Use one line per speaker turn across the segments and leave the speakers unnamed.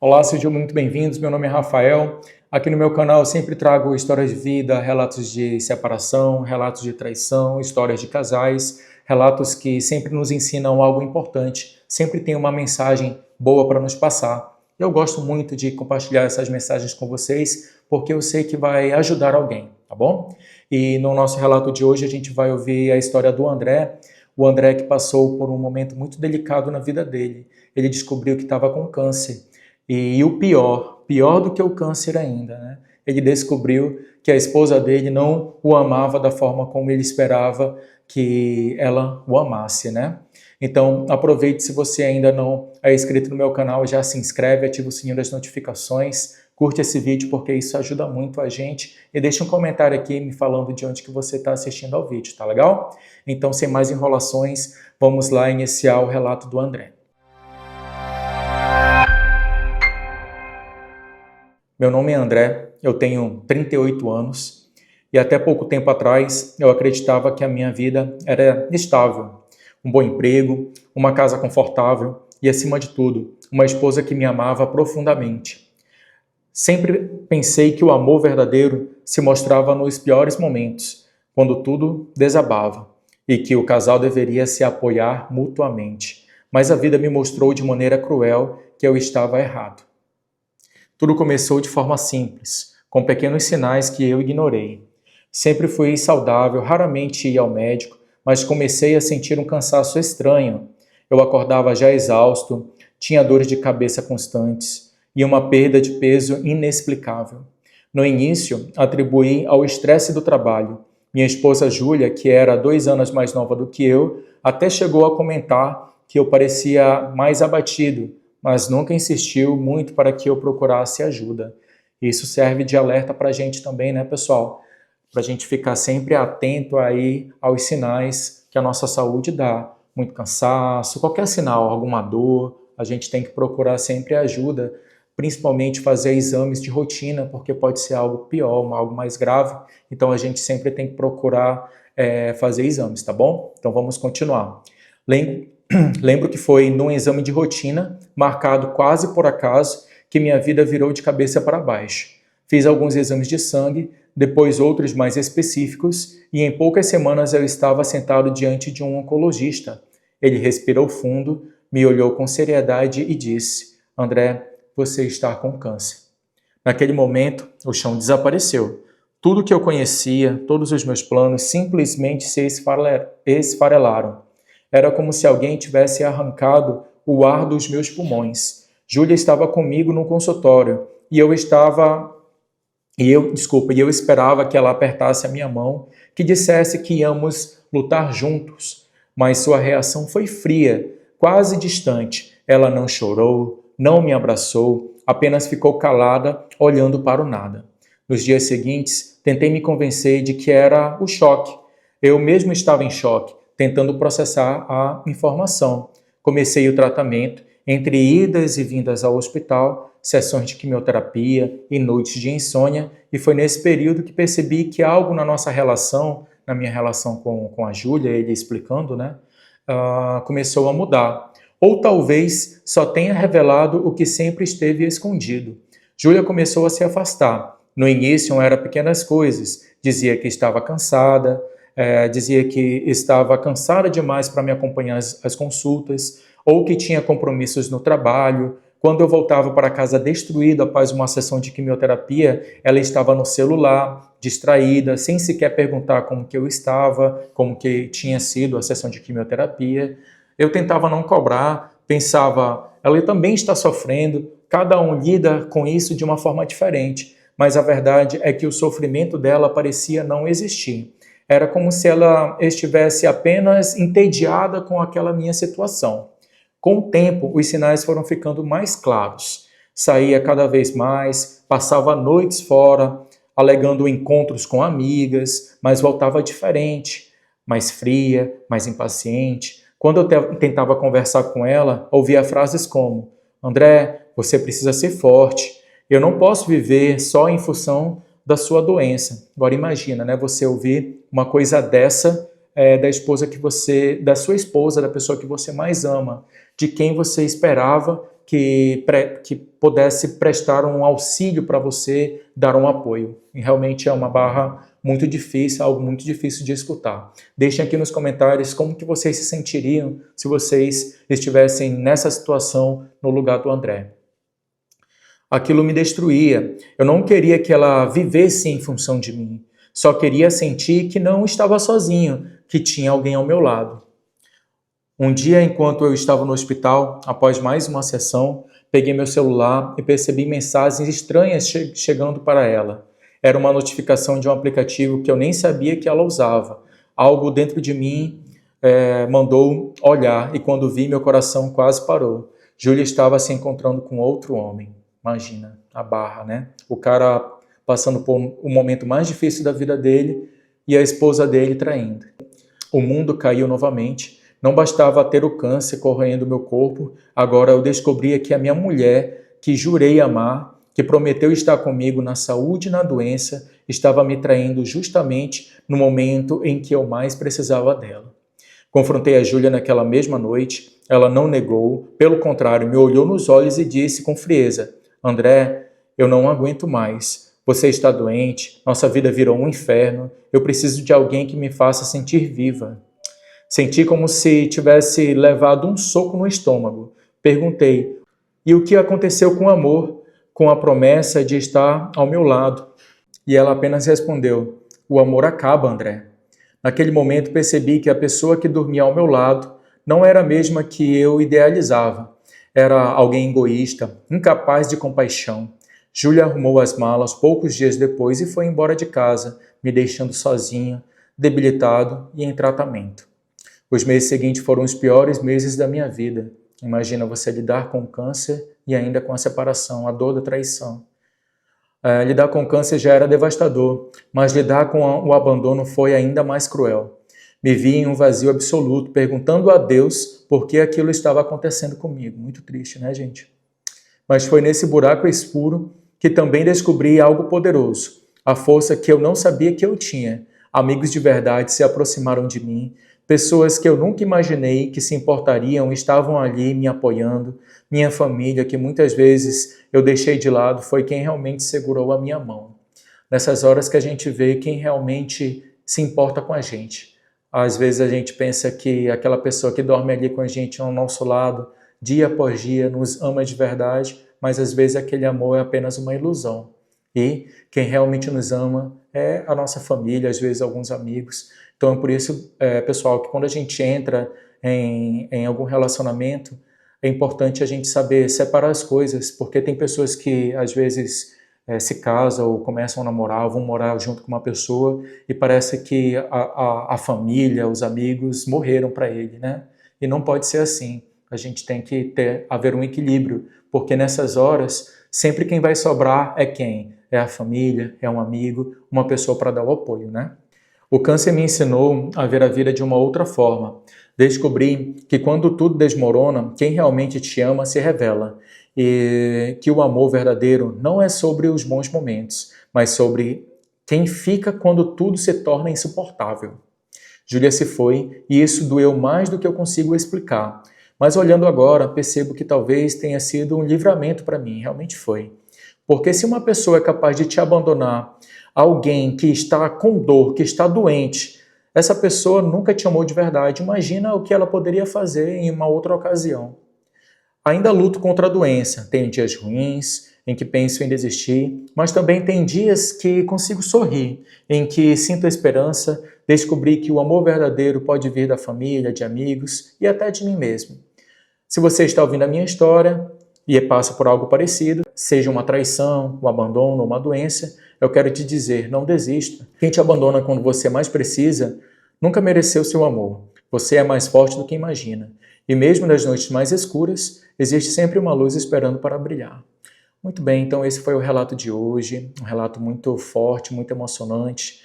Olá, sejam muito bem-vindos. Meu nome é Rafael. Aqui no meu canal eu sempre trago histórias de vida, relatos de separação, relatos de traição, histórias de casais, relatos que sempre nos ensinam algo importante, sempre tem uma mensagem boa para nos passar. Eu gosto muito de compartilhar essas mensagens com vocês, porque eu sei que vai ajudar alguém, tá bom? E no nosso relato de hoje a gente vai ouvir a história do André, o André que passou por um momento muito delicado na vida dele. Ele descobriu que estava com câncer. E o pior do que o câncer ainda, né? Ele descobriu que a esposa dele não o amava da forma como ele esperava que ela o amasse, né? Então, aproveite, se você ainda não é inscrito no meu canal, já se inscreve, ativa o sininho das notificações, curte esse vídeo porque isso ajuda muito a gente e deixa um comentário aqui me falando de onde que você está assistindo ao vídeo, tá legal? Então, sem mais enrolações, vamos lá iniciar o relato do André. Meu nome é André, eu tenho 38 anos e até pouco tempo atrás eu acreditava que a minha vida era estável. Um bom emprego, uma casa confortável e, acima de tudo, uma esposa que me amava profundamente. Sempre pensei que o amor verdadeiro se mostrava nos piores momentos, quando tudo desabava, e que o casal deveria se apoiar mutuamente. Mas a vida me mostrou de maneira cruel que eu estava errado. Tudo começou de forma simples, com pequenos sinais que eu ignorei. Sempre fui saudável, raramente ia ao médico, mas comecei a sentir um cansaço estranho. Eu acordava já exausto, tinha dores de cabeça constantes e uma perda de peso inexplicável. No início, atribuí ao estresse do trabalho. Minha esposa Júlia, que era 2 anos mais nova do que eu, até chegou a comentar que eu parecia mais abatido, mas nunca insistiu muito para que eu procurasse ajuda. Isso serve de alerta para a gente também, né, pessoal? Para a gente ficar sempre atento aí aos sinais que a nossa saúde dá. Muito cansaço, qualquer sinal, alguma dor, a gente tem que procurar sempre ajuda, principalmente fazer exames de rotina, porque pode ser algo pior, algo mais grave, então a gente sempre tem que procurar fazer exames, tá bom? Então vamos continuar. Lembro que foi num exame de rotina, marcado quase por acaso, que minha vida virou de cabeça para baixo. Fiz alguns exames de sangue, depois outros mais específicos, e em poucas semanas eu estava sentado diante de um oncologista. Ele respirou fundo, me olhou com seriedade e disse: André, você está com câncer. Naquele momento, o chão desapareceu. Tudo que eu conhecia, todos os meus planos simplesmente se esfarelaram. Era como se alguém tivesse arrancado o ar dos meus pulmões. Júlia estava comigo no consultório e eu esperava que ela apertasse a minha mão, que dissesse que íamos lutar juntos. Mas sua reação foi fria, quase distante. Ela não chorou, não me abraçou, apenas ficou calada, olhando para o nada. Nos dias seguintes, tentei me convencer de que era o choque. Eu mesmo estava em choque, tentando processar a informação. Comecei o tratamento, entre idas e vindas ao hospital, sessões de quimioterapia e noites de insônia, e foi nesse período que percebi que algo na nossa relação, na minha relação com a Júlia, ele explicando, né, começou a mudar. Ou talvez só tenha revelado o que sempre esteve escondido. Júlia começou a se afastar. No início eram pequenas coisas, dizia que estava cansada, dizia que estava cansada demais para me acompanhar as consultas, ou que tinha compromissos no trabalho. Quando eu voltava para casa destruída após uma sessão de quimioterapia, ela estava no celular, distraída, sem sequer perguntar como que eu estava, como que tinha sido a sessão de quimioterapia. Eu tentava não cobrar, pensava, ela também está sofrendo, cada um lida com isso de uma forma diferente, mas a verdade é que o sofrimento dela parecia não existir. Era como se ela estivesse apenas entediada com aquela minha situação. Com o tempo, os sinais foram ficando mais claros. Saía cada vez mais, passava noites fora, alegando encontros com amigas, mas voltava diferente, mais fria, mais impaciente. Quando eu tentava conversar com ela, ouvia frases como: André, você precisa ser forte. Eu não posso viver só em função da sua doença. Agora imagina, né, você ouvir uma coisa dessa da sua esposa, da pessoa que você mais ama, de quem você esperava que pudesse prestar um auxílio para você, dar um apoio. E realmente é uma barra muito difícil, algo muito difícil de escutar. Deixem aqui nos comentários como que vocês se sentiriam se vocês estivessem nessa situação no lugar do André. Aquilo me destruía. Eu não queria que ela vivesse em função de mim. Só queria sentir que não estava sozinho, que tinha alguém ao meu lado. Um dia, enquanto eu estava no hospital, após mais uma sessão, peguei meu celular e percebi mensagens estranhas chegando para ela. Era uma notificação de um aplicativo que eu nem sabia que ela usava. Algo dentro de mim mandou olhar e quando vi, meu coração quase parou. Júlia estava se encontrando com outro homem. Imagina, a barra, né? O cara passando por o momento mais difícil da vida dele e a esposa dele traindo. O mundo caiu novamente. Não bastava ter o câncer corroendo meu corpo, agora eu descobria que a minha mulher, que jurei amar, que prometeu estar comigo na saúde e na doença, estava me traindo justamente no momento em que eu mais precisava dela. Confrontei a Júlia naquela mesma noite, ela não negou, pelo contrário, me olhou nos olhos e disse com frieza: André, eu não aguento mais. Você está doente, nossa vida virou um inferno, eu preciso de alguém que me faça sentir viva. Senti como se tivesse levado um soco no estômago. Perguntei, e o que aconteceu com o amor, com a promessa de estar ao meu lado? E ela apenas respondeu, o amor acaba, André. Naquele momento percebi que a pessoa que dormia ao meu lado não era a mesma que eu idealizava. Era alguém egoísta, incapaz de compaixão. Júlia arrumou as malas poucos dias depois e foi embora de casa, me deixando sozinho, debilitado e em tratamento. Os meses seguintes foram os piores meses da minha vida. Imagina você lidar com o câncer e ainda com a separação, a dor da traição. Lidar com o câncer já era devastador, mas lidar com o abandono foi ainda mais cruel. Me vi em um vazio absoluto, perguntando a Deus por que aquilo estava acontecendo comigo. Muito triste, né, gente? Mas foi nesse buraco escuro que também descobri algo poderoso, a força que eu não sabia que eu tinha. Amigos de verdade se aproximaram de mim, pessoas que eu nunca imaginei que se importariam estavam ali me apoiando. Minha família, que muitas vezes eu deixei de lado, foi quem realmente segurou a minha mão. Nessas horas que a gente vê quem realmente se importa com a gente. Às vezes a gente pensa que aquela pessoa que dorme ali com a gente ao nosso lado, dia após dia, nos ama de verdade, mas às vezes aquele amor é apenas uma ilusão. E quem realmente nos ama é a nossa família, às vezes alguns amigos. Então é por isso, pessoal, que quando a gente entra em algum relacionamento, é importante a gente saber separar as coisas, porque tem pessoas que às vezes se casam ou começam a namorar, ou vão morar junto com uma pessoa e parece que a família, os amigos morreram para ele, né? E não pode ser assim. A gente tem que haver um equilíbrio, porque nessas horas, sempre quem vai sobrar é quem? É a família, é um amigo, uma pessoa para dar o apoio, né? O câncer me ensinou a ver a vida de uma outra forma. Descobri que quando tudo desmorona, quem realmente te ama se revela. E que o amor verdadeiro não é sobre os bons momentos, mas sobre quem fica quando tudo se torna insuportável. Júlia se foi e isso doeu mais do que eu consigo explicar. Mas olhando agora, percebo que talvez tenha sido um livramento para mim, realmente foi. Porque se uma pessoa é capaz de te abandonar, alguém que está com dor, que está doente, essa pessoa nunca te amou de verdade. Imagina o que ela poderia fazer em uma outra ocasião. Ainda luto contra a doença. Tenho dias ruins, em que penso em desistir, mas também tem dias que consigo sorrir, em que sinto a esperança, descobri que o amor verdadeiro pode vir da família, de amigos e até de mim mesmo. Se você está ouvindo a minha história e passa por algo parecido, seja uma traição, um abandono, uma doença, eu quero te dizer, não desista. Quem te abandona quando você mais precisa, nunca mereceu seu amor. Você é mais forte do que imagina. E mesmo nas noites mais escuras, existe sempre uma luz esperando para brilhar. Muito bem, então esse foi o relato de hoje, um relato muito forte, muito emocionante.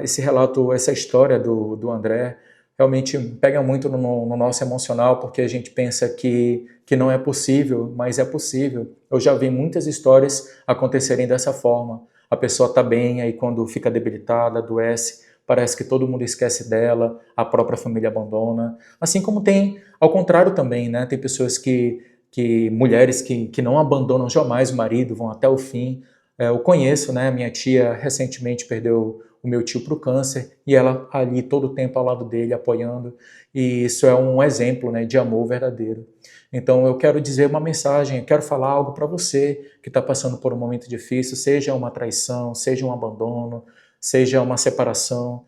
Esse relato, essa história do André, realmente pega muito no nosso emocional, porque a gente pensa que não é possível, mas é possível. Eu já vi muitas histórias acontecerem dessa forma. A pessoa está bem, aí quando fica debilitada, adoece, parece que todo mundo esquece dela, a própria família abandona. Assim como tem ao contrário também, né? Tem pessoas que que mulheres que não abandonam jamais o marido, vão até o fim. Eu conheço, né? Minha tia recentemente perdeu o meu tio para o câncer e ela ali todo o tempo ao lado dele, apoiando. E isso é um exemplo, né, de amor verdadeiro. Então eu quero dizer uma mensagem, eu quero falar algo para você que está passando por um momento difícil, seja uma traição, seja um abandono, seja uma separação.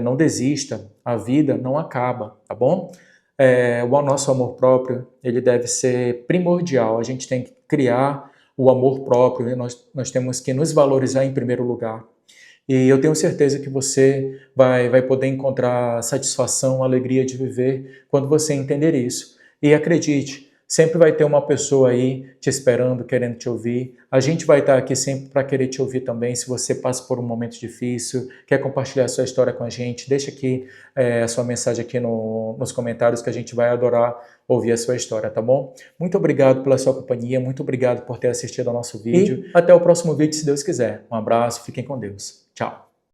Não desista, a vida não acaba, tá bom? O nosso amor próprio, ele deve ser primordial, a gente tem que criar o amor próprio, né? Nós temos que nos valorizar em primeiro lugar. E eu tenho certeza que você vai poder encontrar satisfação, alegria de viver quando você entender isso. E acredite, sempre vai ter uma pessoa aí te esperando, querendo te ouvir. A gente vai estar aqui sempre para querer te ouvir também. Se você passa por um momento difícil, quer compartilhar a sua história com a gente, deixa aqui a sua mensagem aqui nos comentários que a gente vai adorar ouvir a sua história, tá bom? Muito obrigado pela sua companhia, muito obrigado por ter assistido ao nosso vídeo. E até o próximo vídeo, se Deus quiser. Um abraço, fiquem com Deus. Tchau.